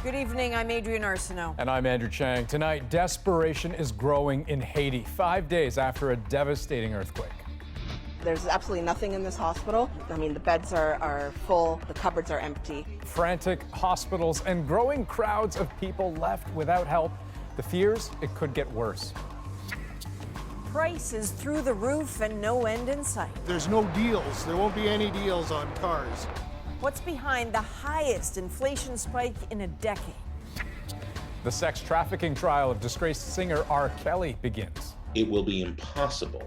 Good evening, I'm Adrienne Arsenault. And I'm Andrew Chang. Tonight, desperation is growing in Haiti, 5 days after a devastating earthquake. There's absolutely nothing in this hospital. I mean, the beds are full, the cupboards are empty. Frantic hospitals and growing crowds of people left without help. The fears, it could get worse. Prices through the roof and no end in sight. There's no deals. There won't be any deals on cars. What's behind the highest inflation spike in a decade? The sex trafficking trial of disgraced singer R. Kelly begins. It will be impossible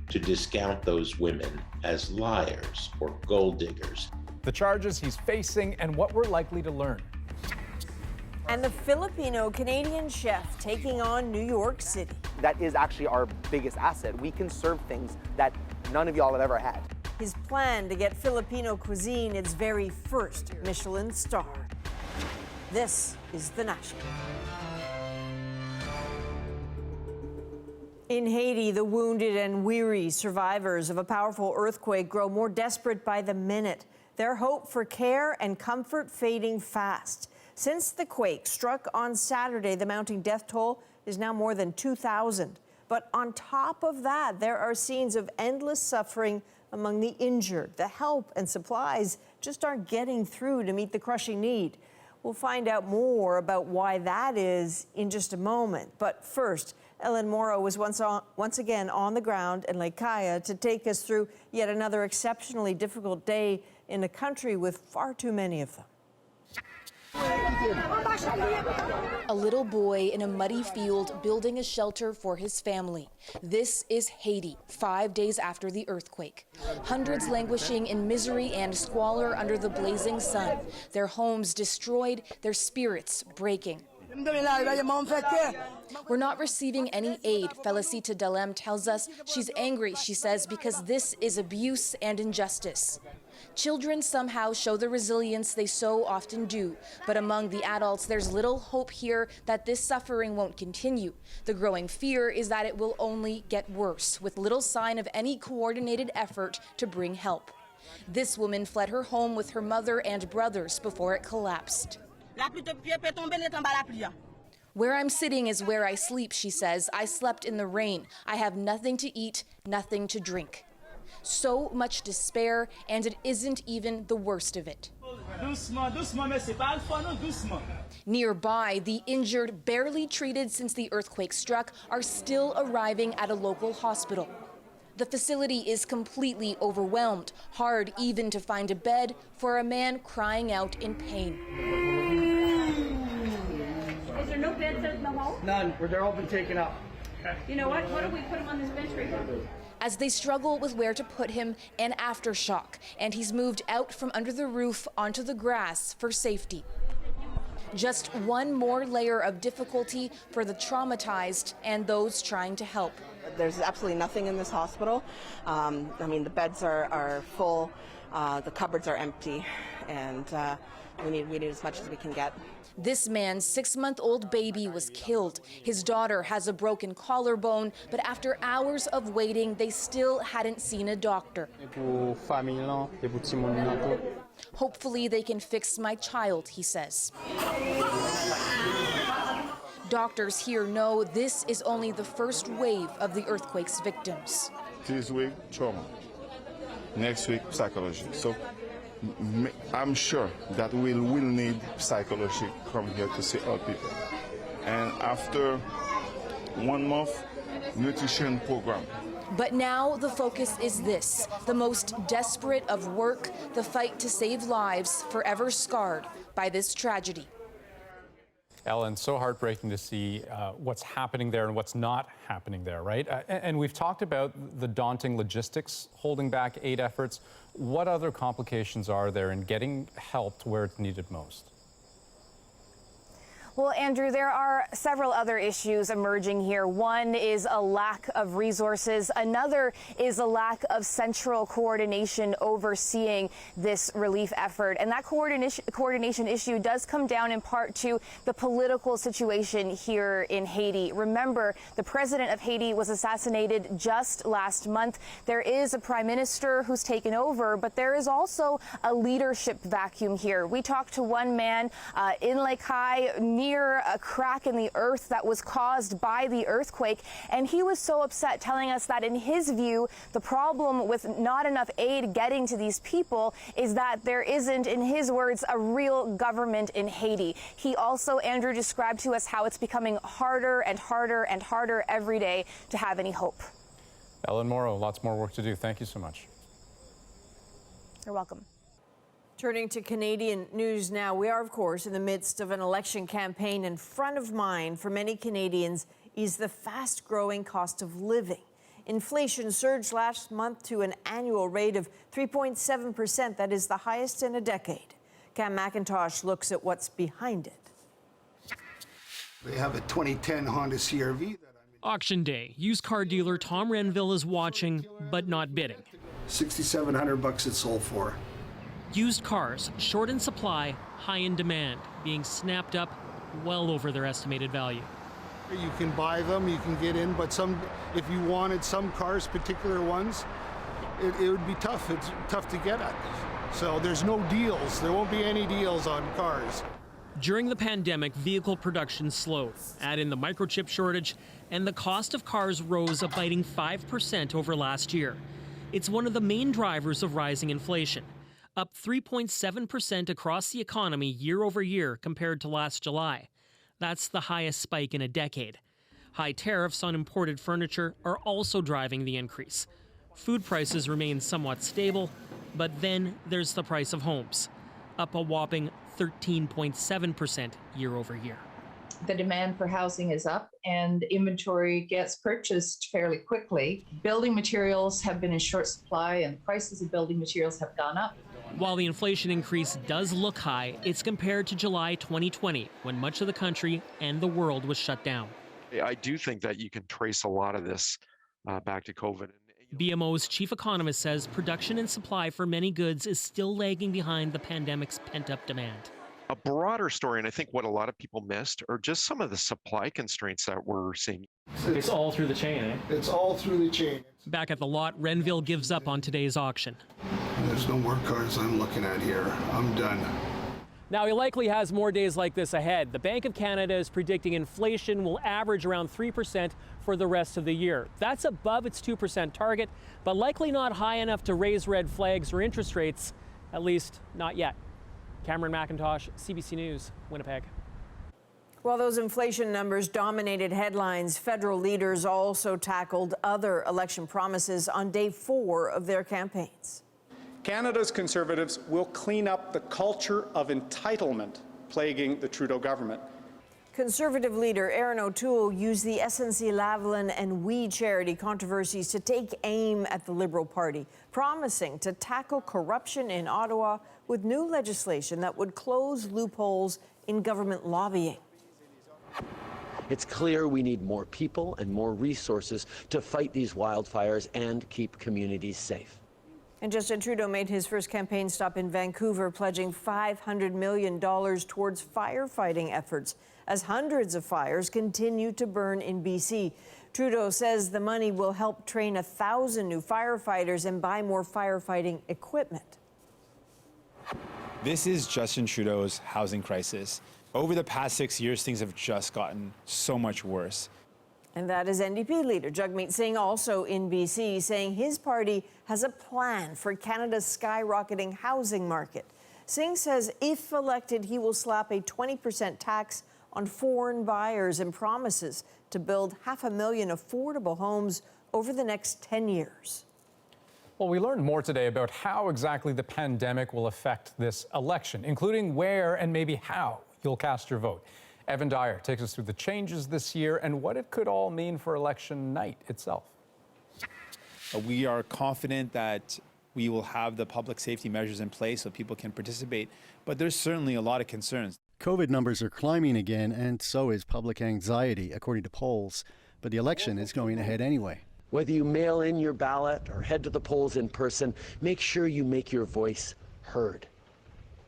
to discount those women as liars or gold diggers. The charges he's facing and what we're likely to learn. And the Filipino-Canadian chef taking on New York City. That is actually our biggest asset. We can serve things that none of y'all have ever had. His plan to get Filipino cuisine its very first Michelin star. This is The National. In Haiti, the wounded and weary survivors of a powerful earthquake grow more desperate by the minute. Their hope for care and comfort fading fast. Since the quake struck on Saturday, the mounting death toll is now more than 2,000. But on top of that, there are scenes of endless suffering among the injured. The help and supplies just aren't getting through to meet the crushing need. We'll find out more about why that is in just a moment. But first, Ellen Morrow was once again on the ground in Lake Kaya to take us through yet another exceptionally difficult day in a country with far too many of them. A little boy in a muddy field building a shelter for his family. This is Haiti, 5 days after the earthquake. Hundreds languishing in misery and squalor under the blazing sun. Their homes destroyed, their spirits breaking. We're not receiving any aid, Felicita Delem tells us. She's angry, she says, because this is abuse and injustice. Children somehow show the resilience they so often do. But among the adults, there's little hope here that this suffering won't continue. The growing fear is that it will only get worse, with little sign of any coordinated effort to bring help. This woman fled her home with her mother and brothers before it collapsed. Where I'm sitting is where I sleep, she says. I slept in the rain. I have nothing to eat, nothing to drink. So much despair, and it isn't even the worst of it. Nearby, the injured, barely treated since the earthquake struck, are still arriving at a local hospital. The facility is completely overwhelmed, hard even to find a bed for a man crying out in pain. Is there no beds in the home? None. They're all been taken up. You know what? What do we put him on this bench right now? As they struggle with where to put him, an aftershock, and he's moved out from under the roof onto the grass for safety. Just one more layer of difficulty for the traumatized and those trying to help. There's absolutely nothing in this hospital. I mean, the beds are full, the cupboards are empty, and we need as much as we can get. This man's 6-month-old baby was killed. His daughter has a broken collarbone, but after hours of waiting, they still hadn't seen a doctor. Hopefully they can fix my child, he says. Doctors here know this is only the first wave of the earthquake's victims. This week, trauma. Next week, psychology. So I'm sure that we will need psychology come here to see our people. And after 1 month, nutrition program. But now the focus is this, the most desperate of work, the fight to save lives forever scarred by this tragedy. Ellen, so heartbreaking to see what's happening there and what's not happening there, right? And we've talked about the daunting logistics holding back aid efforts. What other complications are there in getting help to where it's needed most? Well, Andrew, there are several other issues emerging here. One is a lack of resources. Another is a lack of central coordination overseeing this relief effort. And that coordination issue does come down in part to the political situation here in Haiti. Remember, the president of Haiti was assassinated just last month. There is a prime minister who's taken over, but there is also a leadership vacuum here. We talked to one man in Lake High, near a crack in the earth that was caused by the earthquake, and he was so upset, telling us that in his view, the problem with not enough aid getting to these people is that there isn't, in his words, a real government in Haiti. He also, Andrew, described to us how it's becoming harder and harder and harder every day to have any hope. Ellen Morrow, lots more work to do. Thank you so much. You're welcome. Turning to Canadian news now, we are, of course, in the midst of an election campaign, and front of mind for many Canadians is the fast-growing cost of living. Inflation surged last month to an annual rate of 3.7%. That is the highest in a decade. Cam McIntosh looks at what's behind it. They have a 2010 Honda CR-V. Auction day. Used car dealer Tom Renville is watching, but not bidding. $6,700 it sold for. Used cars, short in supply, high in demand, being snapped up well over their estimated value. You can buy them, you can get in, but if you wanted some cars, particular ones, it would be tough. It's tough to get at. So there's no deals. There won't be any deals on cars. During the pandemic, vehicle production slowed. Add in the microchip shortage, and the cost of cars rose a biting 5% over last year. It's one of the main drivers of rising inflation, up 3.7% across the economy year over year compared to last July. That's the highest spike in a decade. High tariffs on imported furniture are also driving the increase. Food prices remain somewhat stable, but then there's the price of homes, up a whopping 13.7% year over year. The demand for housing is up and inventory gets purchased fairly quickly. Building materials have been in short supply and prices of building materials have gone up. While the inflation increase does look high, it's compared to July 2020, when much of the country and the world was shut down. I do think that you can trace a lot of this back to COVID. BMO's chief economist says production and supply for many goods is still lagging behind the pandemic's pent-up demand. A broader story, and I think what a lot of people missed, are just some of the supply constraints that we're seeing. It's all through the chain, eh? It's all through the chain. Back at the lot, Renville gives up on today's auction. There's no more cars I'm looking at here. I'm done. Now, he likely has more days like this ahead. The Bank of Canada is predicting inflation will average around 3% for the rest of the year. That's above its 2% target, but likely not high enough to raise red flags or interest rates, at least not yet. Cameron McIntosh, CBC News, Winnipeg. While those inflation numbers dominated headlines, federal leaders also tackled other election promises on day 4 of their campaigns. Canada's Conservatives will clean up the culture of entitlement plaguing the Trudeau government. Conservative leader Erin O'Toole used the SNC-Lavalin and We charity controversies to take aim at the Liberal Party, promising to tackle corruption in Ottawa with new legislation that would close loopholes in government lobbying. It's clear we need more people and more resources to fight these wildfires and keep communities safe. And Justin Trudeau made his first campaign stop in Vancouver, pledging $500 million towards firefighting efforts as hundreds of fires continue to burn in BC. Trudeau says the money will help train 1,000 new firefighters and buy more firefighting equipment. This is Justin Trudeau's housing crisis. Over the past 6 years, things have just gotten so much worse. And that is NDP leader Jagmeet Singh, also in BC, saying his party has a plan for Canada's skyrocketing housing market. Singh says if elected, he will slap a 20% tax on foreign buyers and promises to build 500,000 affordable homes over the next 10 years. Well, we learned more today about how exactly the pandemic will affect this election, including where and maybe how you'll cast your vote. Evan Dyer takes us through the changes this year and what it could all mean for election night itself. We are confident that we will have the public safety measures in place so people can participate, but there's certainly a lot of concerns. COVID numbers are climbing again, and so is public anxiety, according to polls. But the election is going ahead anyway. Whether you mail in your ballot or head to the polls in person, make sure you make your voice heard.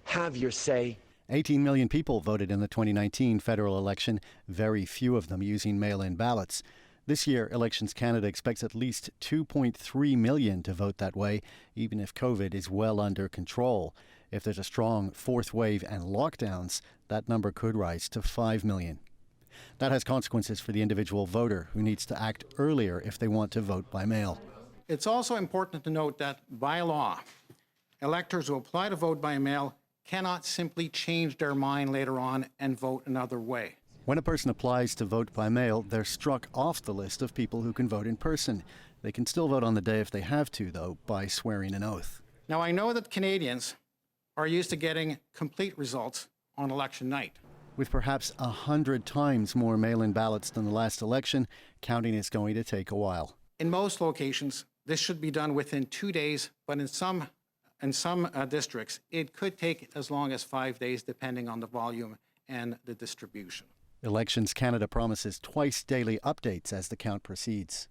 Have your say. 18 million people voted in the 2019 federal election, very few of them using mail-in ballots. This year, Elections Canada expects at least 2.3 million to vote that way, even if COVID is well under control. If there's a strong fourth wave and lockdowns, that number could rise to 5 million. That has consequences for the individual voter who needs to act earlier if they want to vote by mail. It's also important to note that by law, electors who apply to vote by mail cannot simply change their mind later on and vote another way. When a person applies to vote by mail, they're struck off the list of people who can vote in person. They can still vote on the day if they have to, though, by swearing an oath. Now, I know that Canadians are used to getting complete results on election night. With perhaps 100 times more mail-in ballots than the last election, counting is going to take a while. In most locations, this should be done within 2 days, but in some districts, it could take as long as 5 days, depending on the volume and the distribution. Elections Canada promises twice daily updates as the count proceeds.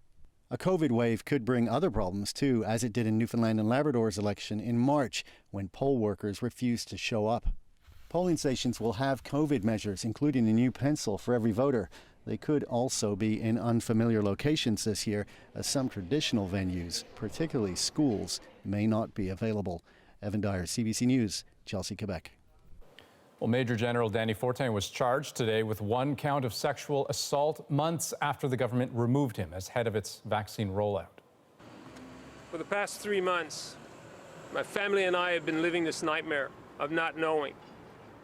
A COVID wave could bring other problems too, as it did in Newfoundland and Labrador's election in March, when poll workers refused to show up. Polling stations will have COVID measures, including a new pencil for every voter. They could also be in unfamiliar locations this year, as some traditional venues, particularly schools, may not be available. Evan Dyer, CBC News, Chelsea, Quebec. Well, Major General Dany Fortin was charged today with one count of sexual assault months after the government removed him as head of its vaccine rollout. For the past 3 months, my family and I have been living this nightmare of not knowing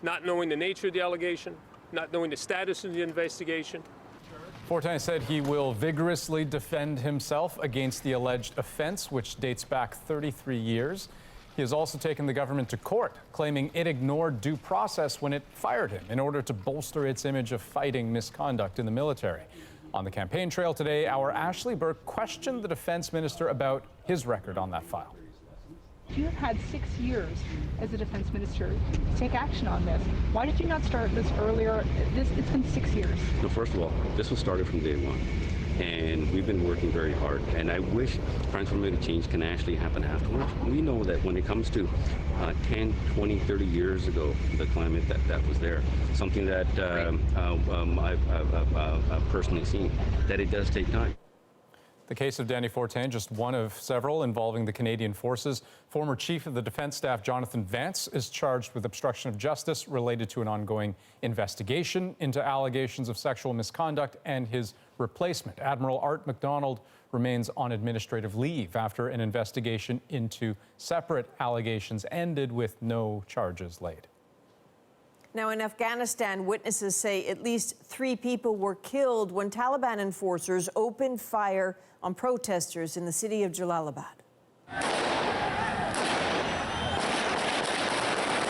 the nature of the allegation, not knowing the status of the investigation. Fortin said he will vigorously defend himself against the alleged offense, which dates back 33 years. He has also taken the government to court, claiming it ignored due process when it fired him in order to bolster its image of fighting misconduct in the military. On the campaign trail today, our Ashley Burke questioned the defense minister about his record on that file. You have had 6 years as a defense minister to take action on this. Why did you not start this earlier? It's been 6 years. No, first of all, this was started from day one. And we've been working very hard. And I wish transformative change can actually happen afterwards. We know that when it comes to 10, 20, 30 years ago, the climate that was there, something that I've personally seen, that it does take time. The case of Dany Fortin, just one of several involving the Canadian Forces. Former Chief of the Defence Staff Jonathan Vance is charged with obstruction of justice related to an ongoing investigation into allegations of sexual misconduct, and his replacement, Admiral Art MacDonald, remains on administrative leave after an investigation into separate allegations ended with no charges laid. Now, in Afghanistan, witnesses say at least 3 people were killed when Taliban enforcers opened fire on protesters in the city of Jalalabad.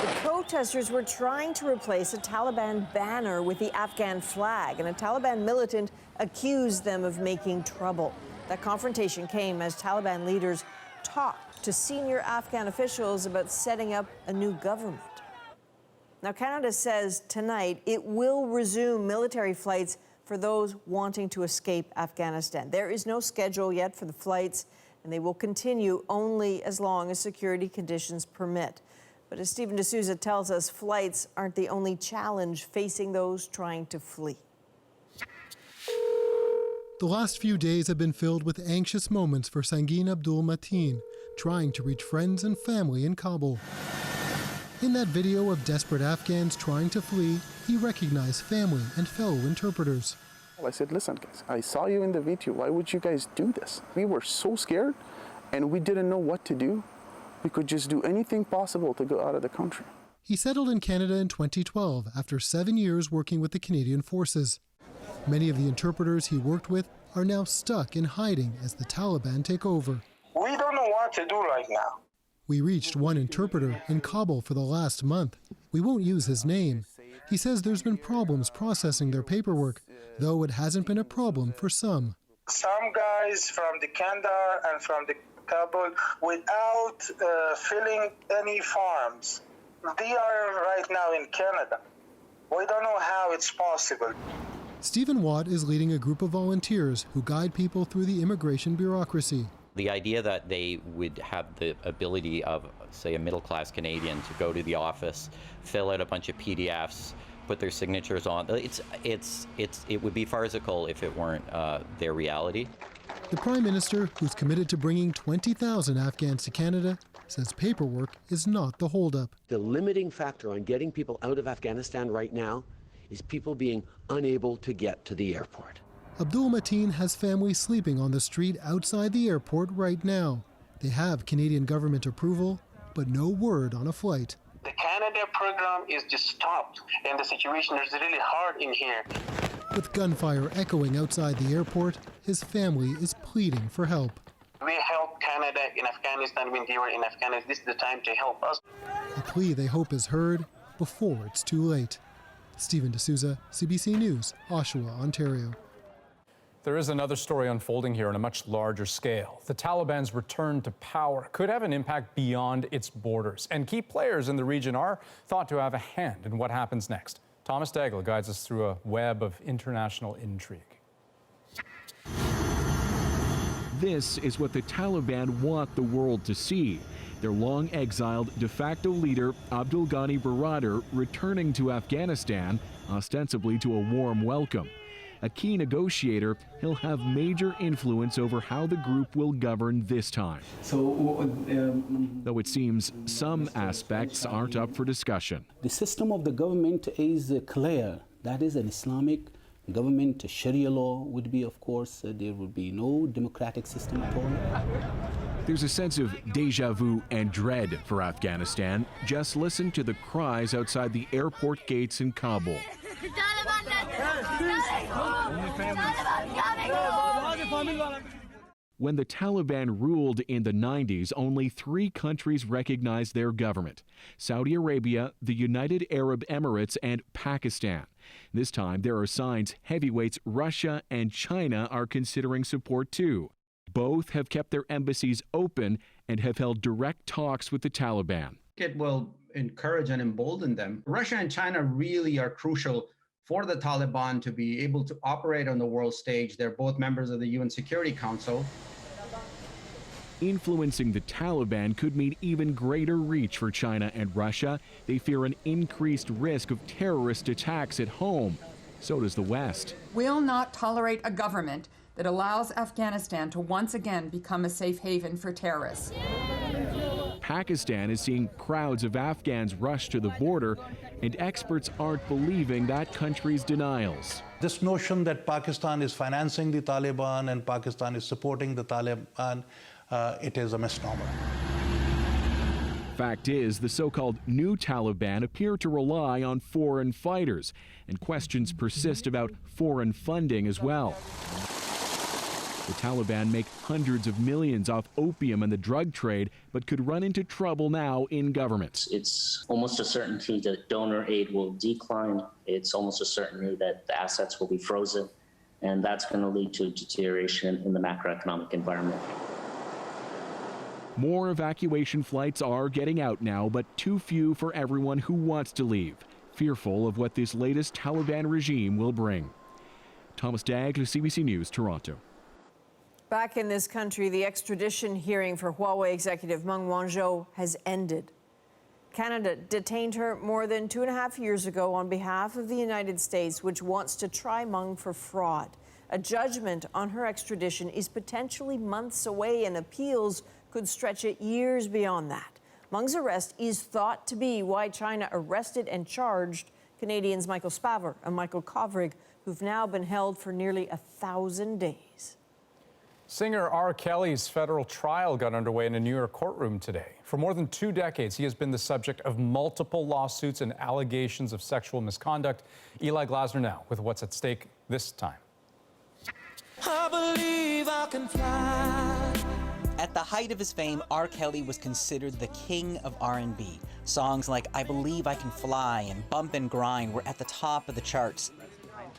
The protesters were trying to replace a Taliban banner with the Afghan flag, and a Taliban militant accused them of making trouble. That confrontation came as Taliban leaders talked to senior Afghan officials about setting up a new government. Now, Canada says tonight it will resume military flights for those wanting to escape Afghanistan. There is no schedule yet for the flights, and they will continue only as long as security conditions permit. But as Stephen D'Souza tells us, flights aren't the only challenge facing those trying to flee. The last few days have been filled with anxious moments for Sangin Abdul Mateen, trying to reach friends and family in Kabul. In that video of desperate Afghans trying to flee, he recognized family and fellow interpreters. I said, listen, guys, I saw you in the video. Why would you guys do this? We were so scared, and we didn't know what to do. We could just do anything possible to go out of the country. He settled in Canada in 2012 after 7 years working with the Canadian Forces. Many of the interpreters he worked with are now stuck in hiding as the Taliban take over. We don't know what to do right now. We reached one interpreter in Kabul for the last month. We won't use his name. He says there's been problems processing their paperwork, though it hasn't been a problem for some. Some guys from the Kandahar and from the Kabul, without filling any forms, they are right now in Canada. We don't know how it's possible. Stephen Watt is leading a group of volunteers who guide people through the immigration bureaucracy. The idea that they would have the ability of, say, a middle-class Canadian to go to the office, fill out a bunch of PDFs, put their signatures on, it would be farcical if it weren't their reality. The Prime Minister, who's committed to bringing 20,000 Afghans to Canada, says paperwork is not the holdup. The limiting factor on getting people out of Afghanistan right now is people being unable to get to the airport. Abdul Mateen has family sleeping on the street outside the airport right now. They have Canadian government approval, but no word on a flight. The Canada program is just stopped, and the situation is really hard in here. With gunfire echoing outside the airport, his family is pleading for help. We helped Canada in Afghanistan when they were in Afghanistan. This is the time to help us. A plea they hope is heard before it's too late. Stephen D'Souza, CBC News, Oshawa, Ontario. There is another story unfolding here on a much larger scale. The Taliban's return to power could have an impact beyond its borders, and key players in the region are thought to have a hand in what happens next. Thomas Daigle guides us through a web of international intrigue. This is what the Taliban want the world to see. Their long-exiled de facto leader, Abdul Ghani Baradar, returning to Afghanistan, ostensibly to a warm welcome. A key negotiator, he'll have major influence over how the group will govern this time. Though it seems some aspects aren't up for discussion. The system of the government is clear. That is an Islamic government. Sharia law would be, of course, there would be no democratic system at all. There's a sense of deja vu and dread for Afghanistan. Just listen to the cries outside the airport gates in Kabul. When the Taliban ruled in the 90s, only 3 countries recognized their government: Saudi Arabia, the United Arab Emirates, and Pakistan. This time, there are signs heavyweights Russia and China are considering support too. Both have kept their embassies open and have held direct talks with the Taliban. It will encourage and embolden them. Russia and China really are crucial for the Taliban to be able to operate on the world stage. They're both members of the UN Security Council. Influencing the Taliban could mean even greater reach for China and Russia. They fear an increased risk of terrorist attacks at home. So does the West. Will not tolerate a government that allows Afghanistan to once again become a safe haven for terrorists. Pakistan is seeing crowds of Afghans rush to the border, and experts aren't believing that country's denials. This notion that Pakistan is financing the Taliban and Pakistan is supporting the Taliban, it is a misnomer. Fact is, the so-called new Taliban appear to rely on foreign fighters, and questions persist about foreign funding as well. The Taliban make hundreds of millions off opium and the drug trade, but could run into trouble now in government. It's almost a certainty that donor aid will decline. It's almost a certainty that the assets will be frozen, and that's going to lead to a deterioration in the macroeconomic environment. More evacuation flights are getting out now, but too few for everyone who wants to leave, fearful of what this latest Taliban regime will bring. Thomas Daigle, CBC News, Toronto. Back in this country, the extradition hearing for Huawei executive Meng Wanzhou has ended. Canada detained her more than 2.5 years ago on behalf of the United States, which wants to try Meng for fraud. A judgment on her extradition is potentially months away, and appeals could stretch it years beyond that. Meng's arrest is thought to be why China arrested and charged Canadians Michael Spavor and Michael Kovrig, who've now been held for nearly 1,000 days. Singer R. Kelly's federal trial got underway in a New York courtroom today. For more than 2 decades, he has been the subject of multiple lawsuits and allegations of sexual misconduct. Eli Glasner now with what's at stake this time. I believe I can fly. At the height of his fame, R. Kelly was considered the king of R&B. Songs like I Believe I Can Fly and Bump and Grind were at the top of the charts.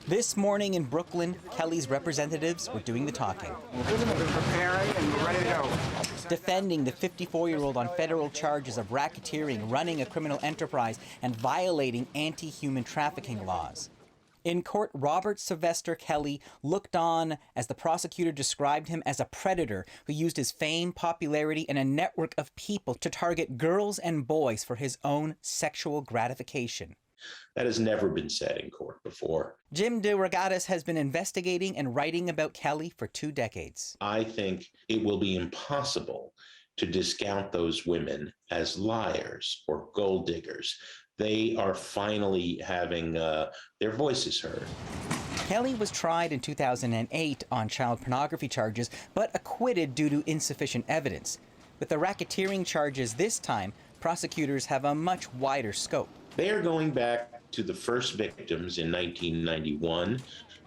This morning in Brooklyn, Kelly's representatives were doing the talking. We're preparing and we're ready to go. defending the 54-year-old on federal charges of racketeering, running a criminal enterprise, and violating anti-human trafficking laws. In court, Robert Sylvester Kelly looked on as the prosecutor described him as a predator who used his fame, popularity, and a network of people to target girls and boys for his own sexual gratification. That has never been said in court before. Jim DeRogatis has been investigating and writing about Kelly for 2 decades. I think it will be impossible to discount those women as liars or gold diggers. They are finally having their voices heard. Kelly was tried in 2008 on child pornography charges, but acquitted due to insufficient evidence. With the racketeering charges this time, prosecutors have a much wider scope. They are going back to the first victims in 1991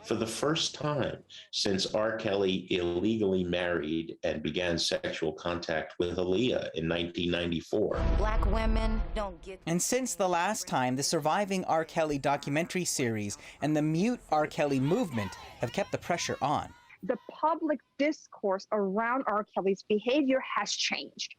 for the first time since R. Kelly illegally married and began sexual contact with Aaliyah in 1994. Black women don't get... And since the last time, the Surviving R. Kelly documentary series and the Mute R. Kelly movement have kept the pressure on. The public discourse around R. Kelly's behavior has changed.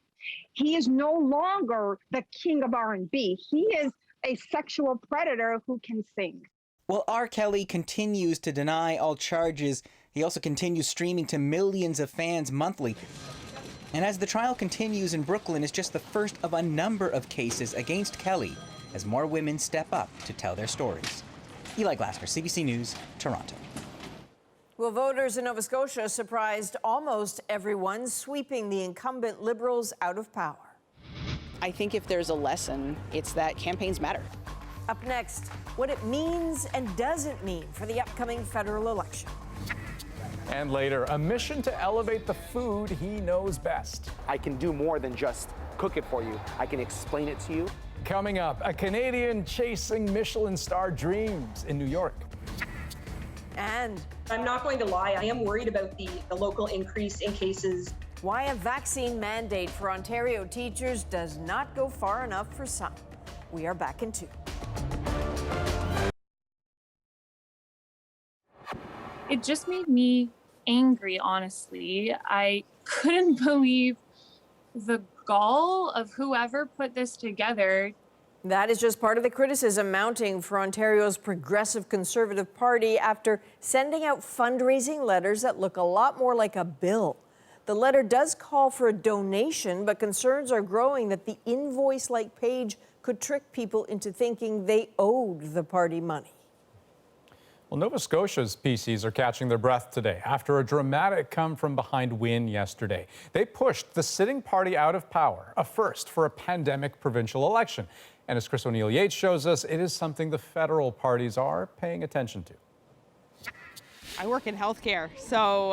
He is no longer the king of R&B. He is a sexual predator who can sing. While R. Kelly continues to deny all charges, he also continues streaming to millions of fans monthly. And as the trial continues in Brooklyn, it's just the first of a number of cases against Kelly as more women step up to tell their stories. Eli Glasper, CBC News, Toronto. Well, voters in Nova Scotia surprised almost everyone, sweeping the incumbent Liberals out of power. I think if there's a lesson, it's that campaigns matter. Up next, what it means and doesn't mean for the upcoming federal election. And later, a mission to elevate the food he knows best. I can do more than just cook it for you. I can explain it to you. Coming up, a Canadian chasing Michelin star dreams in New York. And I'm not going to lie, I am worried about the local increase in cases. Why a vaccine mandate for Ontario teachers does not go far enough for some. We are back in 2. It just made me angry, honestly. I couldn't believe the gall of whoever put this together. That is just part of the criticism mounting for Ontario's Progressive Conservative Party after sending out fundraising letters that look a lot more like a bill. The letter does call for a donation, but concerns are growing that the invoice-like page could trick people into thinking they owed the party money. Well, Nova Scotia's PCs are catching their breath today after a dramatic come-from-behind win yesterday. They pushed the sitting party out of power, a first for a pandemic provincial election. And as Chris O'Neill Yates shows us, it is something the federal parties are paying attention to. I work in healthcare, so,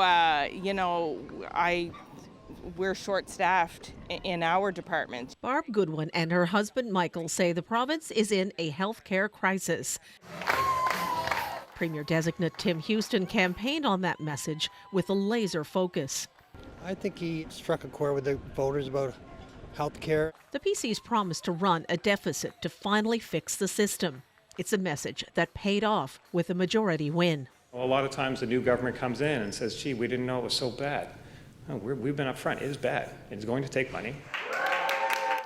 we're short-staffed in our department. Barb Goodwin and her husband Michael say the province is in a healthcare crisis. Premier-designate Tim Houston campaigned on that message with a laser focus. I think he struck a chord with the voters about health care. The PC's promised to run a deficit to finally fix the system. It's a message that paid off with a majority win. Well, a lot of times the new government comes in and says, gee, we didn't know it was so bad. No, we've been up front. It is bad. It's going to take money.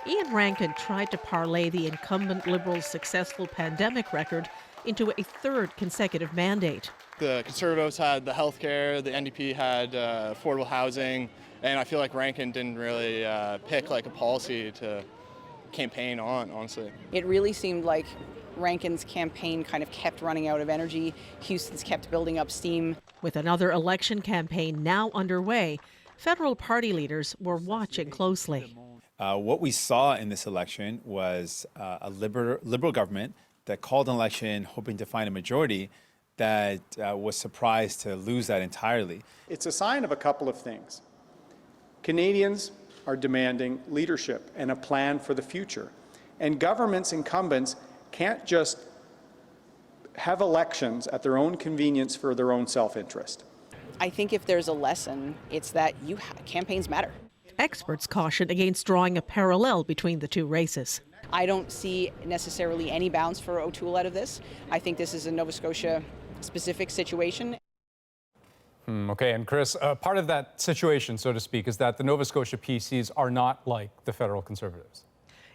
Ian Rankin tried to parlay the incumbent Liberals' successful pandemic record into a third consecutive mandate. The Conservatives had the health care, the NDP had affordable housing, and I feel like Rankin didn't really pick like a policy to campaign on, honestly. It really seemed like Rankin's campaign kind of kept running out of energy. Houston's kept building up steam. With another election campaign now underway, federal party leaders were watching closely. What we saw in this election was a liberal government that called an election hoping to find a majority that was surprised to lose that entirely. It's a sign of a couple of things. Canadians are demanding leadership and a plan for the future. And governments, incumbents, can't just have elections at their own convenience for their own self-interest. I think if there's a lesson, it's that campaigns matter. Experts caution against drawing a parallel between the two races. I don't see necessarily any bounds for O'Toole out of this. I think this is a Nova Scotia specific situation. Okay, and Chris, part of that situation, so to speak, is that the Nova Scotia PCs are not like the federal Conservatives.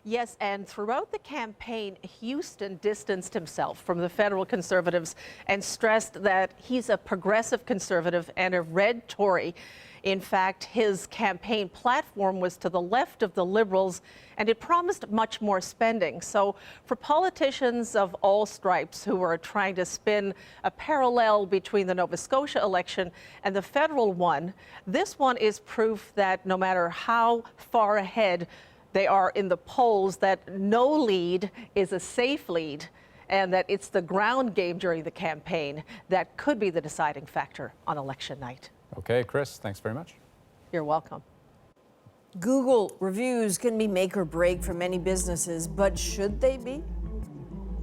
Yes, and throughout the campaign, Houston distanced himself from the federal Conservatives and stressed that he's a progressive Conservative and a red Tory. In fact, his campaign platform was to the left of the Liberals, and it promised much more spending. So for politicians of all stripes who are trying to spin a parallel between the Nova Scotia election and the federal one, this one is proof that no matter how far ahead they are in the polls, that no lead is a safe lead, and that it's the ground game during the campaign that could be the deciding factor on election night. Okay, Chris, thanks very much. You're welcome. Google reviews can be make or break for many businesses, but should they be?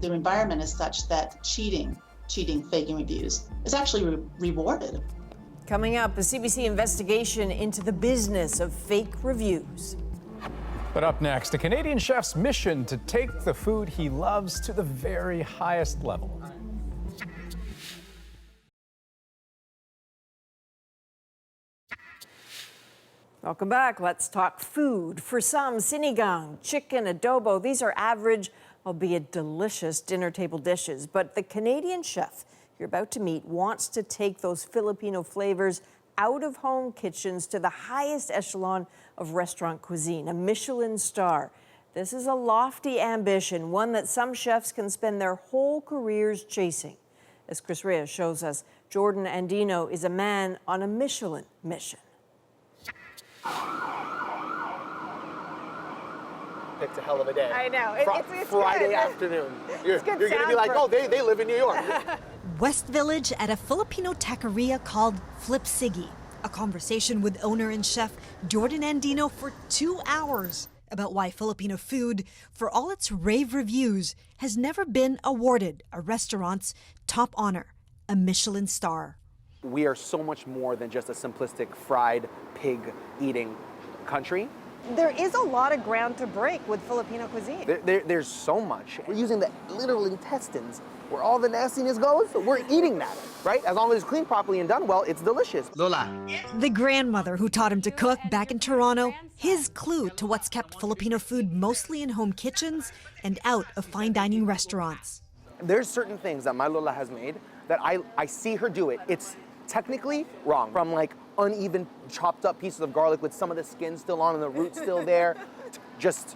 The environment is such that cheating, faking reviews is actually rewarded. Coming up, a CBC investigation into the business of fake reviews. But up next, a Canadian chef's mission to take the food he loves to the very highest level. Welcome back. Let's talk food. For some, sinigang, chicken, adobo, these are average, albeit delicious dinner table dishes. But the Canadian chef you're about to meet wants to take those Filipino flavors out of home kitchens to the highest echelon of restaurant cuisine, a Michelin star. This is a lofty ambition, one that some chefs can spend their whole careers chasing. As Chris Reyes shows us, Jordan Andino is a man on a Michelin mission. Picked a hell of a day. I know. It's Friday good. afternoon. You're going to sound be like, for- oh, they live in New York. West Village at a Filipino taqueria called Flip Siggy. A conversation with owner and chef Jordan Andino for 2 hours about why Filipino food, for all its rave reviews, has never been awarded a restaurant's top honor, a Michelin star. We are so much more than just a simplistic fried pig eating country. There is a lot of ground to break with Filipino cuisine. There's so much. We're using the literal intestines where all the nastiness goes. We're eating that, right? As long as it's cleaned properly and done well, it's delicious. Lola. The grandmother who taught him to cook back in Toronto, his clue to what's kept Filipino food mostly in home kitchens and out of fine dining restaurants. There's certain things that my Lola has made that I see her do it. It's technically wrong. From like uneven chopped up pieces of garlic with some of the skin still on and the root still there, just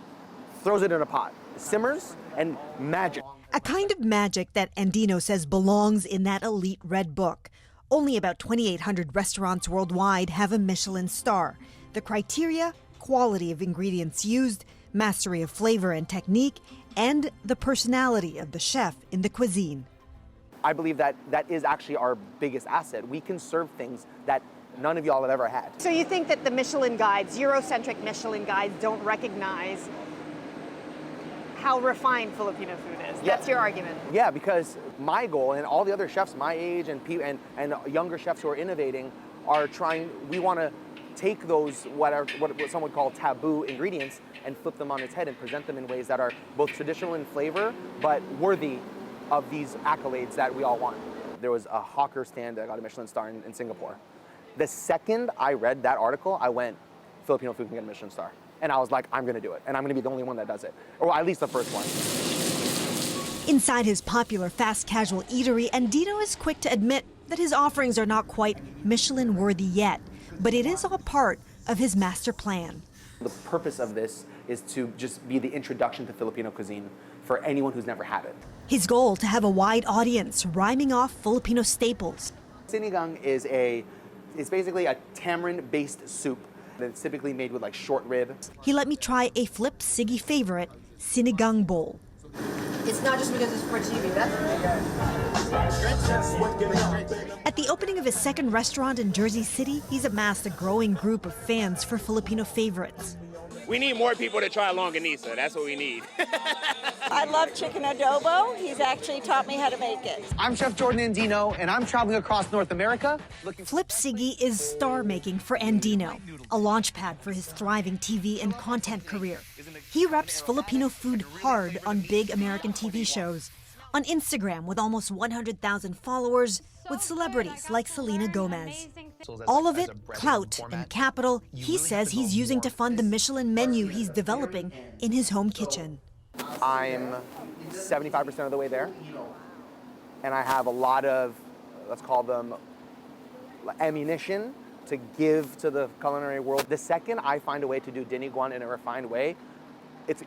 throws it in a pot, simmers, and magic. A kind of magic that Andino says belongs in that elite red book. Only about 2,800 restaurants worldwide have a Michelin star. The criteria: quality of ingredients used, mastery of flavor and technique, and the personality of the chef in the cuisine. I believe that is actually our biggest asset. We can serve things that none of y'all have ever had. So you think that the Michelin guides, Eurocentric Michelin guides, don't recognize how refined Filipino food is? Yeah. That's your argument? Yeah, because my goal and all the other chefs my age and younger chefs who are innovating are trying, we want to take those what some would call taboo ingredients and flip them on its head and present them in ways that are both traditional in flavor but worthy of these accolades that we all want. There was a hawker stand that got a Michelin star in Singapore. The second I read that article, I went, Filipino food can get a Michelin star. And I was like, I'm going to do it. And I'm going to be the only one that does it. Or at least the first one. Inside his popular fast casual eatery, Andino is quick to admit that his offerings are not quite Michelin worthy yet, but it is all part of his master plan. The purpose of this is to just be the introduction to Filipino cuisine for anyone who's never had it. His goal to have a wide audience rhyming off Filipino staples. Sinigang is basically a tamarind-based soup that's typically made with like short rib. He let me try a Flip Siggy favorite, sinigang bowl. It's not just because it's for TV, At the opening of his second restaurant in Jersey City, he's amassed a growing group of fans for Filipino favorites. We need more people to try longanisa. That's what we need. I love chicken adobo. He's actually taught me how to make it. I'm Chef Jordan Andino, and I'm traveling across North America. Flip Siggy is star-making for Andino, a launchpad for his thriving TV and content career. He reps Filipino food hard on big American TV shows. On Instagram, with almost 100,000 followers, with celebrities like Selena Gomez. All of it, clout and capital, he says he's using to fund the Michelin menu he's developing in his home kitchen. I'm 75% of the way there, and I have a lot of, let's call them, ammunition to give to the culinary world. The second I find a way to do Dany Guan in a refined way,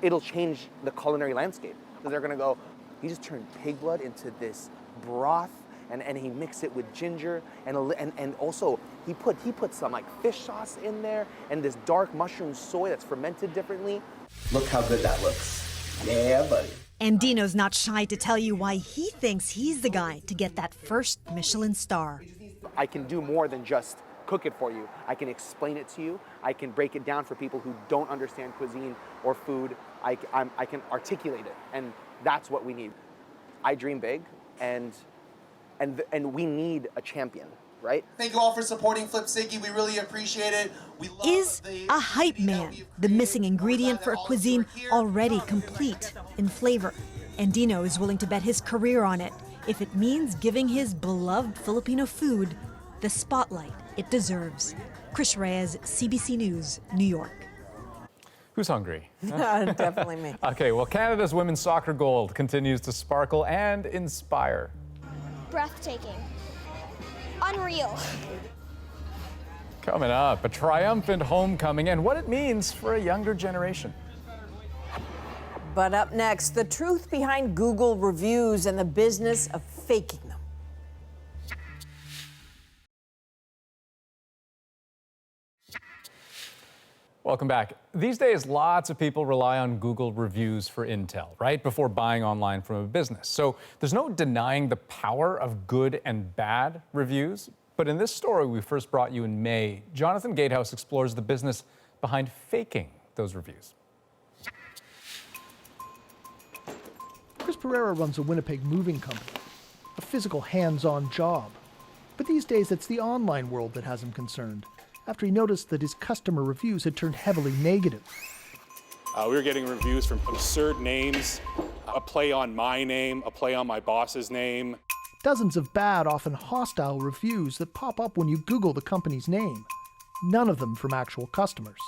it'll change the culinary landscape. Because they're gonna go, he just turned pig blood into this broth, and he mixed it with ginger, and also he put some like fish sauce in there, and this dark mushroom soy that's fermented differently. Look how good that looks. Yeah, buddy. And Dino's not shy to tell you why he thinks he's the guy to get that first Michelin star. I can do more than just cook it for you. I can explain it to you. I can break it down for people who don't understand cuisine or food. I can articulate it, and that's what we need. I dream big, and we need a champion, right? Thank you all for supporting Flip Siggy. We really appreciate it. Is a hype man the missing ingredient for a cuisine already complete in flavor? And Dino is willing to bet his career on it if it means giving his beloved Filipino food the spotlight it deserves. Chris Reyes, CBC News, New York. Who's hungry? Definitely me. Okay, well, Canada's women's soccer gold continues to sparkle and inspire. Breathtaking. Unreal. Coming up, a triumphant homecoming and what it means for a younger generation. But up next, the truth behind Google reviews and the business of faking them. Welcome back. These days, lots of people rely on Google reviews for intel, right, before buying online from a business. So there's no denying the power of good and bad reviews. But in this story we first brought you in May, Jonathan Gatehouse explores the business behind faking those reviews. Chris Pereira runs a Winnipeg moving company, a physical hands-on job. But these days it's the online world that has him concerned, after he noticed that his customer reviews had turned heavily negative. We were getting reviews from absurd names, a play on my name, a play on my boss's name. Dozens of bad, often hostile reviews that pop up when you Google the company's name. None of them from actual customers.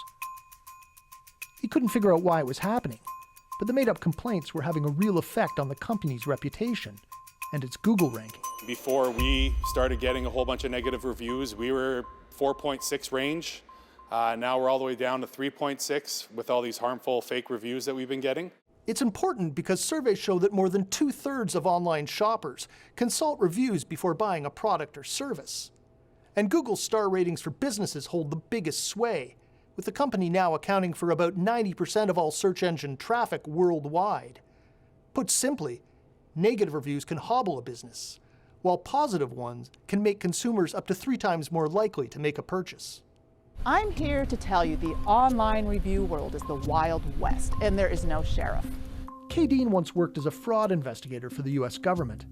He couldn't figure out why it was happening, but the made-up complaints were having a real effect on the company's reputation and its Google ranking. Before we started getting a whole bunch of negative reviews, we were 4.6 range. Now we're all the way down to 3.6 with all these harmful fake reviews that we've been getting. It's important because surveys show that more than 2/3 of online shoppers consult reviews before buying a product or service. And Google's star ratings for businesses hold the biggest sway, with the company now accounting for about 90% of all search engine traffic worldwide. Put simply, negative reviews can hobble a business, while positive ones can make consumers up to 3 times more likely to make a purchase. I'm here to tell you the online review world is the Wild West, and there is no sheriff. Kay Dean once worked as a fraud investigator for the US government.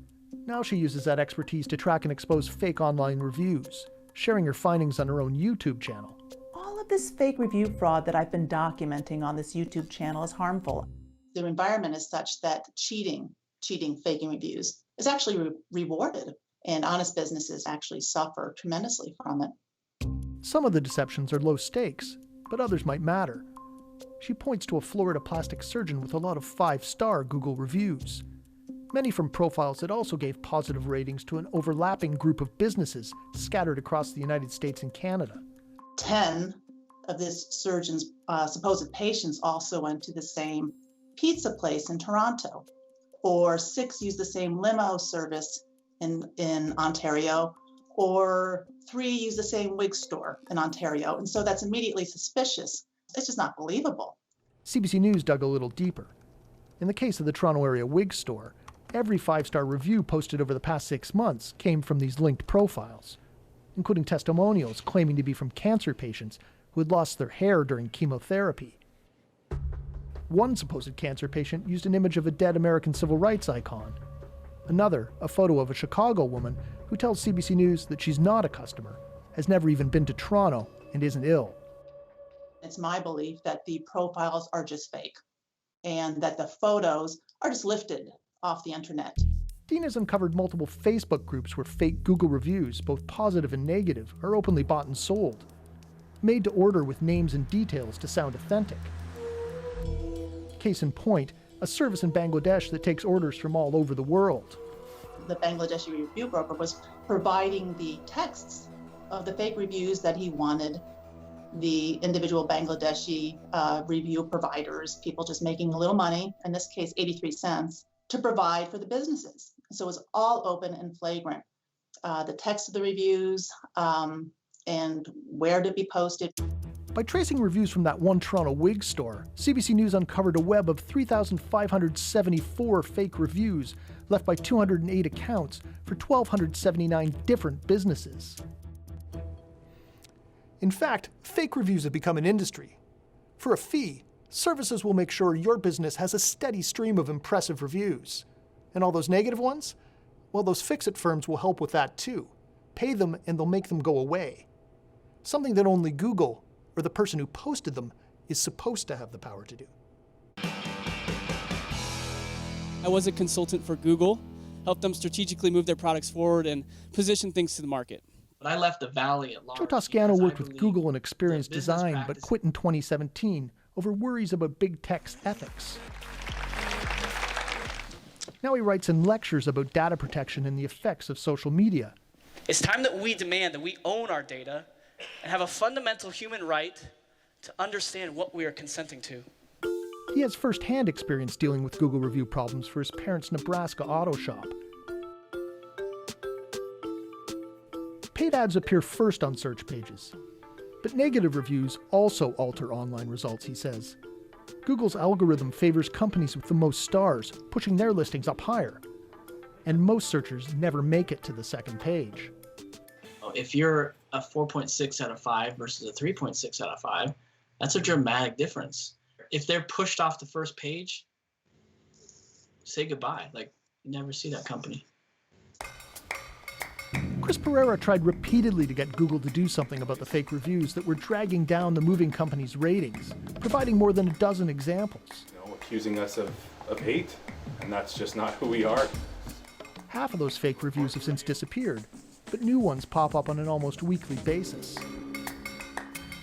Now she uses that expertise to track and expose fake online reviews, sharing her findings on her own YouTube channel. All of this fake review fraud that I've been documenting on this YouTube channel is harmful. The environment is such that cheating, faking reviews is actually rewarded, and honest businesses actually suffer tremendously from it. Some of the deceptions are low stakes, but others might matter. She points to a Florida plastic surgeon with a lot of 5-star Google reviews. Many from profiles that also gave positive ratings to an overlapping group of businesses scattered across the United States and Canada. 10 of this surgeon's supposed patients also went to the same pizza place in Toronto, or 6 used the same limo service in Ontario, or 3 use the same wig store in Ontario. And so that's immediately suspicious. It's just not believable. CBC News dug a little deeper. In the case of the Toronto area wig store, every 5-star review posted over the past 6 months came from these linked profiles, including testimonials claiming to be from cancer patients who had lost their hair during chemotherapy. One supposed cancer patient used an image of a dead American civil rights icon. Another, a photo of a Chicago woman who tells CBC News that she's not a customer, has never even been to Toronto, and isn't ill. It's my belief that the profiles are just fake, and that the photos are just lifted off the internet. Dean has uncovered multiple Facebook groups where fake Google reviews, both positive and negative, are openly bought and sold, made to order with names and details to sound authentic. Case in point, a service in Bangladesh that takes orders from all over the world. The Bangladeshi review broker was providing the texts of the fake reviews that he wanted the individual Bangladeshi review providers, people just making a little money, in this case 83 cents, to provide for the businesses. So it was all open and flagrant. The text of the reviews and where to be posted. By tracing reviews from that one Toronto wig store, CBC News uncovered a web of 3,574 fake reviews left by 208 accounts for 1,279 different businesses. In fact, fake reviews have become an industry. For a fee, services will make sure your business has a steady stream of impressive reviews. And all those negative ones? Well, those fix-it firms will help with that too. Pay them and they'll make them go away. Something that only Google, or the person who posted them, is supposed to have the power to do. I was a consultant for Google, helped them strategically move their products forward and position things to the market. But I left the Valley at large. Joe Toscano worked with Google in experience design, but quit in 2017 over worries about big tech's ethics. Now he writes and lectures about data protection and the effects of social media. It's time that we demand that we own our data and have a fundamental human right to understand what we are consenting to. He has first-hand experience dealing with Google review problems for his parents' Nebraska auto shop. Paid ads appear first on search pages, but negative reviews also alter online results, he says. Google's algorithm favors companies with the most stars, pushing their listings up higher. And most searchers never make it to the second page. If you're a 4.6 out of 5 versus a 3.6 out of 5, that's a dramatic difference. If they're pushed off the first page, say goodbye. Like, you never see that company. Chris Pereira tried repeatedly to get Google to do something about the fake reviews that were dragging down the moving company's ratings, providing more than a dozen examples. Accusing us of hate, and that's just not who we are. Half of those fake reviews have since disappeared, but new ones pop up on an almost weekly basis.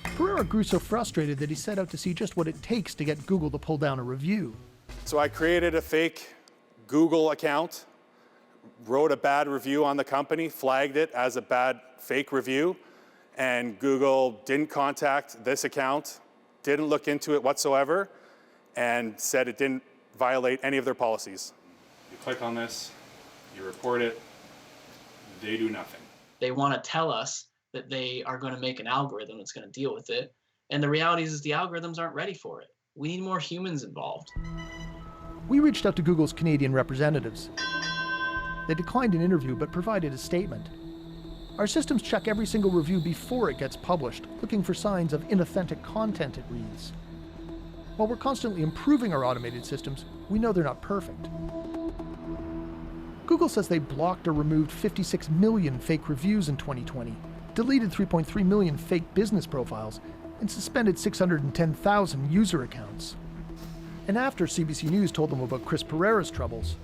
Pereira grew so frustrated that he set out to see just what it takes to get Google to pull down a review. So I created a fake Google account, wrote a bad review on the company, flagged it as a bad fake review, and Google didn't contact this account, didn't look into it whatsoever, and said it didn't violate any of their policies. You click on this, you report it, they do nothing. They want to tell us that they are going to make an algorithm that's going to deal with it. And the reality is the algorithms aren't ready for it. We need more humans involved. We reached out to Google's Canadian representatives. They declined an interview but provided a statement. Our systems check every single review before it gets published, looking for signs of inauthentic content, it reads. While we're constantly improving our automated systems, we know they're not perfect. Google says they blocked or removed 56 million fake reviews in 2020, deleted 3.3 million fake business profiles, and suspended 610,000 user accounts. And after CBC News told them about Chris Pereira's troubles,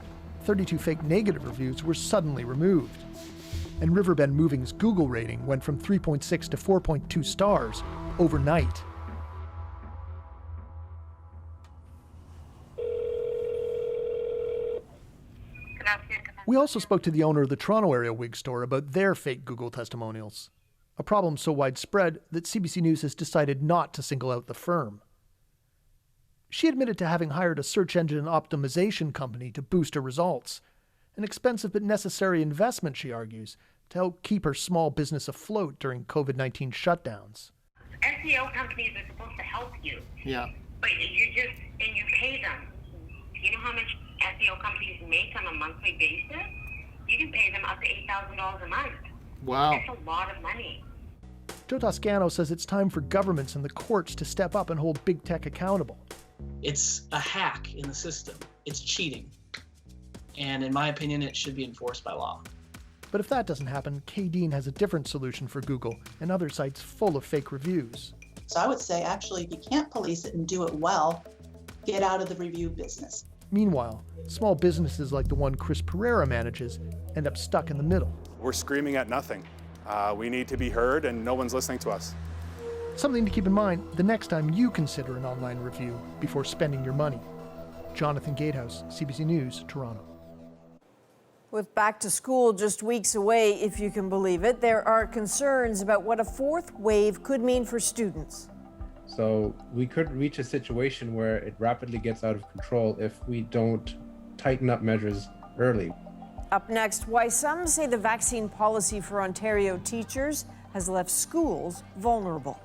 32 fake negative reviews were suddenly removed. And Riverbend Moving's Google rating went from 3.6 to 4.2 stars overnight. We also spoke to the owner of the Toronto area wig store about their fake Google testimonials, a problem so widespread that CBC News has decided not to single out the firm. She admitted to having hired a search engine optimization company to boost her results, an expensive but necessary investment, she argues, to help keep her small business afloat during COVID-19 shutdowns. SEO companies are supposed to help you. Yeah. But you pay them. Do you know how much SEO companies make on a monthly basis? You can pay them up to $8,000 a month. Wow. That's a lot of money. Joe Toscano says it's time for governments and the courts to step up and hold big tech accountable. It's a hack in the system. It's cheating. And in my opinion, it should be enforced by law. But if that doesn't happen, Kay Dean has a different solution for Google and other sites full of fake reviews. So I would say, actually, if you can't police it and do it well, get out of the review business. Meanwhile, small businesses like the one Chris Pereira manages end up stuck in the middle. We're screaming at nothing. We need to be heard, and no one's listening to us. Something to keep in mind the next time you consider an online review before spending your money. Jonathan Gatehouse, CBC News, Toronto. With back to school just weeks away, if you can believe it, there are concerns about what a fourth wave could mean for students. So we could reach a situation where it rapidly gets out of control if we don't tighten up measures early. Up next, why some say the vaccine policy for Ontario teachers has left schools vulnerable.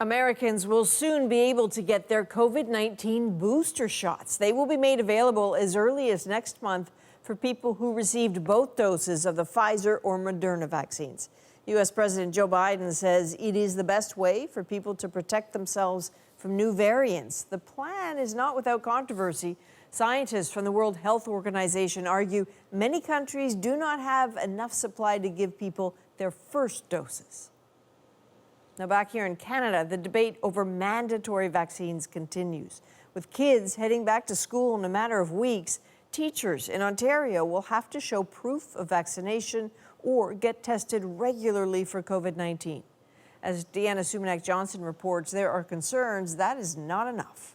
Americans will soon be able to get their COVID-19 booster shots. They will be made available as early as next month for people who received both doses of the Pfizer or Moderna vaccines. U.S. President Joe Biden says it is the best way for people to protect themselves from new variants. The plan is not without controversy. Scientists from the World Health Organization argue many countries do not have enough supply to give people their first doses. Now, back here in Canada, the debate over mandatory vaccines continues. With kids heading back to school in a matter of weeks, teachers in Ontario will have to show proof of vaccination or get tested regularly for COVID-19. As Deanna Sumanak-Johnson reports, there are concerns that is not enough.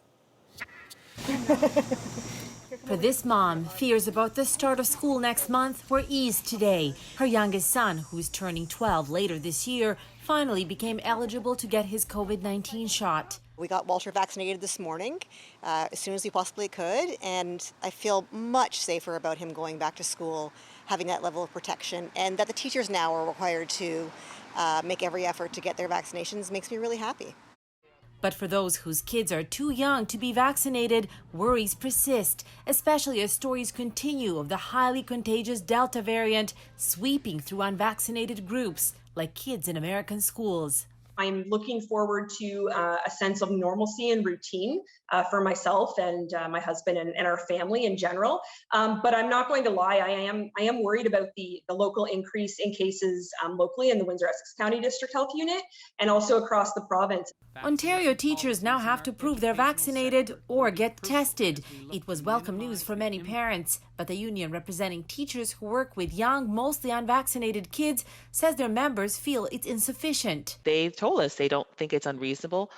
For this mom, fears about the start of school next month were eased today. Her youngest son, who's turning 12 later this year, finally became eligible to get his COVID-19 shot. We got Walter vaccinated this morning as soon as we possibly could, and I feel much safer about him going back to school, having that level of protection, and that the teachers now are required to make every effort to get their vaccinations makes me really happy. But for those whose kids are too young to be vaccinated, worries persist, especially as stories continue of the highly contagious Delta variant sweeping through unvaccinated groups, like kids in American schools. I'm looking forward to a sense of normalcy and routine for myself and my husband and our family in general. But I'm not going to lie, I am worried about the local increase in cases locally in the Windsor-Essex County District Health Unit and also across the province. Ontario teachers now have to prove they're vaccinated or get tested. It was welcome news for many parents, but the union representing teachers who work with young, mostly unvaccinated kids says their members feel it's insufficient. They've told us they don't think it's unreasonable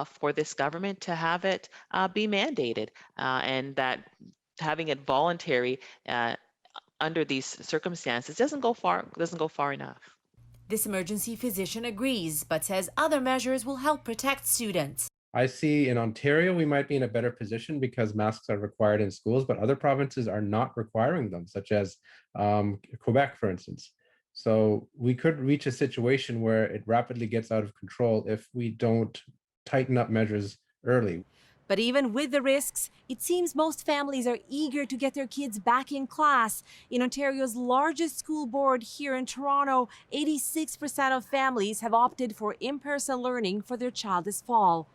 for this government to have it be mandated, and that having it voluntary under these circumstances doesn't go far enough. This emergency physician agrees, but says other measures will help protect students. I see in Ontario we might be in a better position because masks are required in schools, but other provinces are not requiring them, such as Quebec, for instance. So we could reach a situation where it rapidly gets out of control if we don't tighten up measures early. But even with the risks, it seems most families are eager to get their kids back in class. In Ontario's largest school board here in Toronto, 86% of families have opted for in-person learning for their child this fall.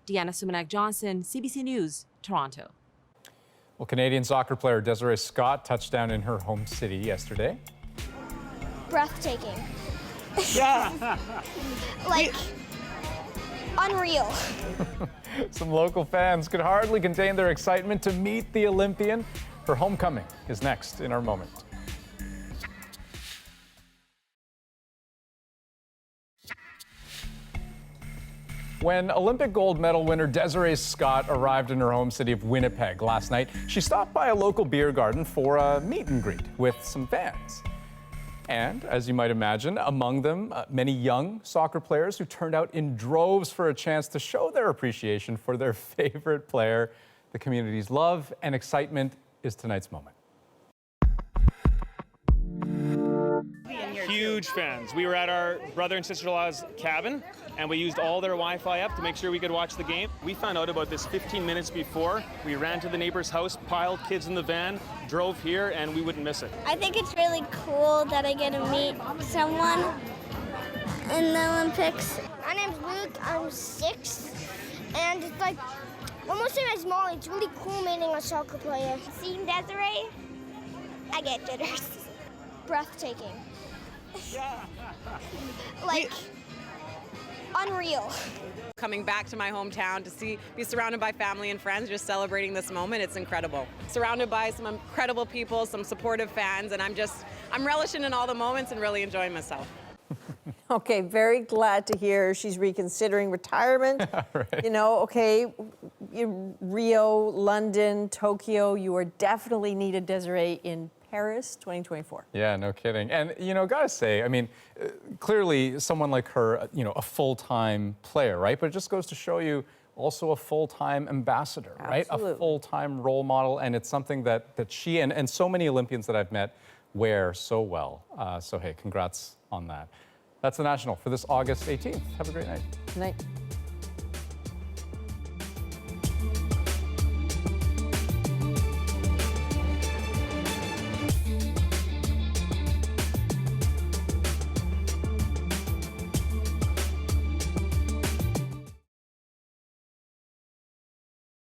Deanna Sumanak-Johnson, CBC News, Toronto. Well, Canadian soccer player Desiree Scott touched down in her home city yesterday. Breathtaking. Yeah. Like, unreal. Some local fans could hardly contain their excitement to meet the Olympian. Her homecoming is next in our moment. When Olympic gold medal winner Desiree Scott arrived in her home city of Winnipeg last night, she stopped by a local beer garden for a meet and greet with some fans. And, as you might imagine, among them, many young soccer players who turned out in droves for a chance to show their appreciation for their favorite player. The community's love and excitement is tonight's moment. Huge fans. We were at our brother and sister-in-law's cabin, and we used all their Wi-Fi up to make sure we could watch the game. We found out about this 15 minutes before. We ran to the neighbor's house, piled kids in the van, drove here, and we wouldn't miss it. I think it's really cool that I get to meet someone in the Olympics. My name's Luke, I'm 6, and it's like almost same as Molly. It's really cool meeting a soccer player. Seeing Desiree, I get jitters. Breathtaking. Like, unreal. Coming back to my hometown to be surrounded by family and friends, just celebrating this moment, it's incredible. Surrounded by some incredible people, some supportive fans, and I'm relishing in all the moments and really enjoying myself. Okay, very glad to hear she's reconsidering retirement. Right. You know, okay, Rio, London, Tokyo, you are definitely needed, Desiree, in Paris 2024. Yeah, no kidding. And, you know, gotta say, I mean, clearly someone like her, you know, a full-time player, right? But it just goes to show you also a full-time ambassador, right? A full-time role model. And it's something that she and so many Olympians that I've met wear so well. So, hey, congrats on that. That's The National for this August 18th. Have a great night. Good night.